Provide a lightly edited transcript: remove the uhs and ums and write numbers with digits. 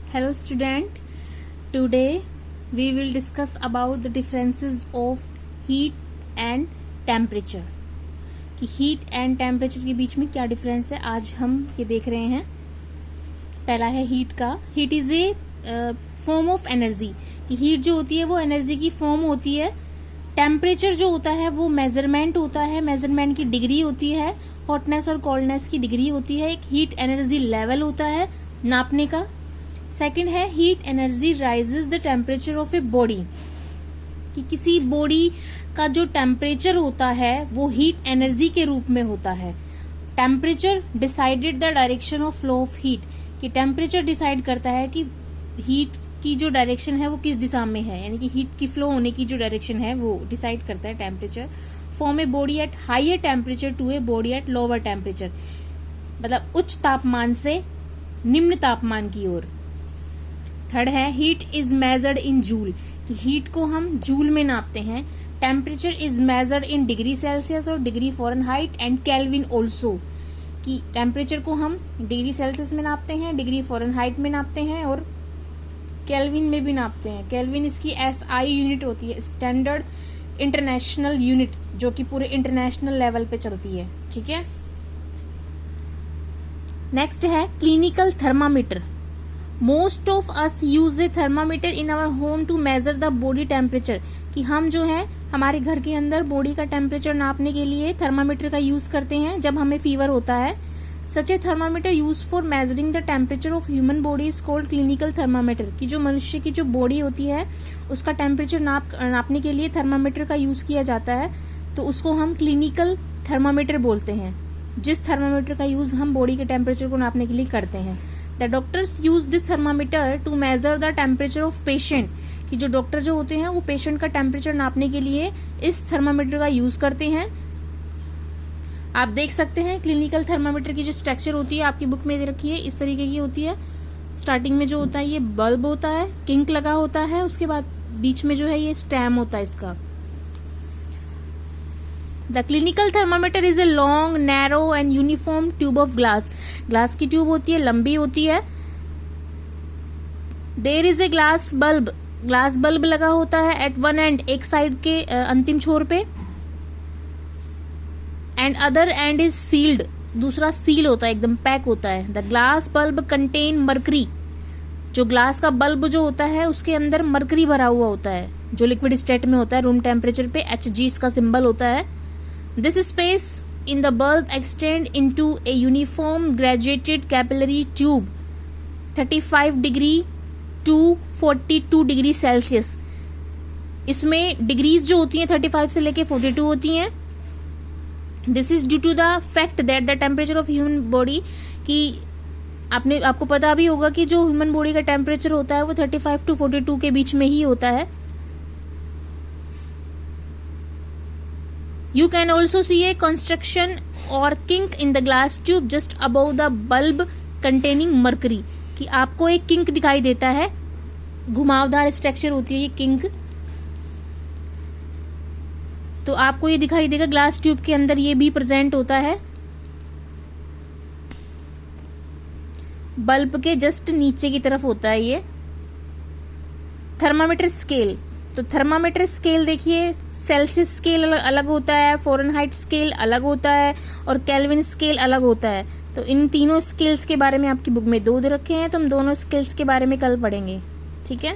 Hello student, today we will discuss about the differences of heat and temperature कि heat and temperature के बीच में क्या difference है। आज हम ये देख रहे हैं। पहला है heat का। heat is a form of energy कि heat जो होती है वो एनर्जी की फॉर्म होती है। टेम्परेचर जो होता है वो मेजरमेंट होता है, मेजरमेंट की डिग्री होती है। हॉटनेस और कोल्डनेस की डिग्री होती है। एक हीट एनर्जी लेवल होता है नापने का। सेकंड है heat energy rises the temperature of a body कि किसी बॉडी का जो टेम्परेचर होता है वो हीट एनर्जी के रूप में होता है। Temperature decided the direction of flow of heat कि टेम्परेचर डिसाइड करता है कि हीट की जो डायरेक्शन है वो किस दिशा में है, यानी कि हीट की फ्लो होने की जो डायरेक्शन है वो डिसाइड करता है temperature. From a body at higher temperature to a body at lower temperature, मतलब उच्च तापमान से निम्न तापमान की ओर। थर्ड है heat is measured in joule कि हीट को हम जूल में नापते हैं। Temperature is measured in degree Celsius और degree Fahrenheit and kelvin also कि टेम्परेचर को हम डिग्री सेल्सियस में नापते हैं, डिग्री फॉरेनहाइट में नापते हैं और केल्विन में भी नापते हैं। केल्विन इसकी SI यूनिट होती है, स्टैंडर्ड इंटरनेशनल यूनिट, जो कि पूरे इंटरनेशनल लेवल पे चलती है। ठीक है। नेक्स्ट है clinical thermometer. Most of us use a thermometer in our home to measure the body temperature कि हम जो है हमारे घर के अंदर बॉडी का टेम्परेचर नापने के लिए थर्मामीटर का यूज करते हैं जब हमें फीवर होता है। Such a thermometer use for measuring the temperature of human body is called clinical thermometer कि जो मनुष्य की जो बॉडी होती है उसका टेम्परेचर नापने के लिए थर्मामीटर का यूज किया जाता है, तो उसको हम क्लिनिकल थर्मामीटर बोलते हैं, जिस थर्मामीटर का यूज हम बॉडी के टेम्परेचर को नापने के लिए करते हैं। The doctors use this thermometer to measure the temperature of patient कि जो डॉक्टर जो होते हैं वो पेशेंट का टेम्परेचर नापने के लिए इस थर्मामीटर का यूज करते हैं। आप देख सकते हैं क्लिनिकल थर्मामीटर की जो स्ट्रक्चर होती है आपकी बुक में दे रखी है, इस तरीके की होती है। स्टार्टिंग में जो होता है ये बल्ब होता है, किंक लगा होता है, उसके बाद बीच में जो है ये स्टैम होता है इसका। The clinical thermometer is a long narrow and uniform tube of glass. Glass की ट्यूब होती है, लंबी होती है। There is a glass bulb लगा होता है एट वन एंड, एक साइड के अंतिम छोर पे। And other end is sealed, दूसरा सील होता है, एकदम पैक होता है। The glass bulb contain mercury, जो ग्लास का बल्ब जो होता है उसके अंदर मरकरी भरा हुआ होता है, जो लिक्विड स्टेट में होता है रूम टेम्परेचर पे। Hg इसका सिंबल होता है। This space in the bulb extend into a uniform graduated capillary tube 35 degree to 42 degree Celsius. इसमें डिग्रीज जो होती हैं 35 से लेके 42 होती हैं। This is due to the fact that the temperature of human body कि आपको पता भी होगा कि जो ह्यूमन बॉडी का टेम्परेचर होता है वो 35 टू 42 के बीच में ही होता है। You can also see a constriction or kink in the glass tube just above the bulb containing mercury कि आपको एक किंक दिखाई देता है, घुमावदार स्ट्रक्चर होती है ये किंक, तो आपको ये दिखाई देगा ग्लास ट्यूब के अंदर, ये भी प्रेजेंट होता है बल्ब के जस्ट नीचे की तरफ होता है ये। थर्मामीटर स्केल, तो थर्मामीटर स्केल देखिए, सेल्सियस स्केल अलग होता है, फॉरेनहाइट स्केल अलग होता है और केल्विन स्केल अलग होता है। तो इन तीनों स्केल्स के बारे में आपकी बुक में 2 दे रखे हैं, तो हम दोनों स्केल्स के बारे में कल पढ़ेंगे। ठीक है।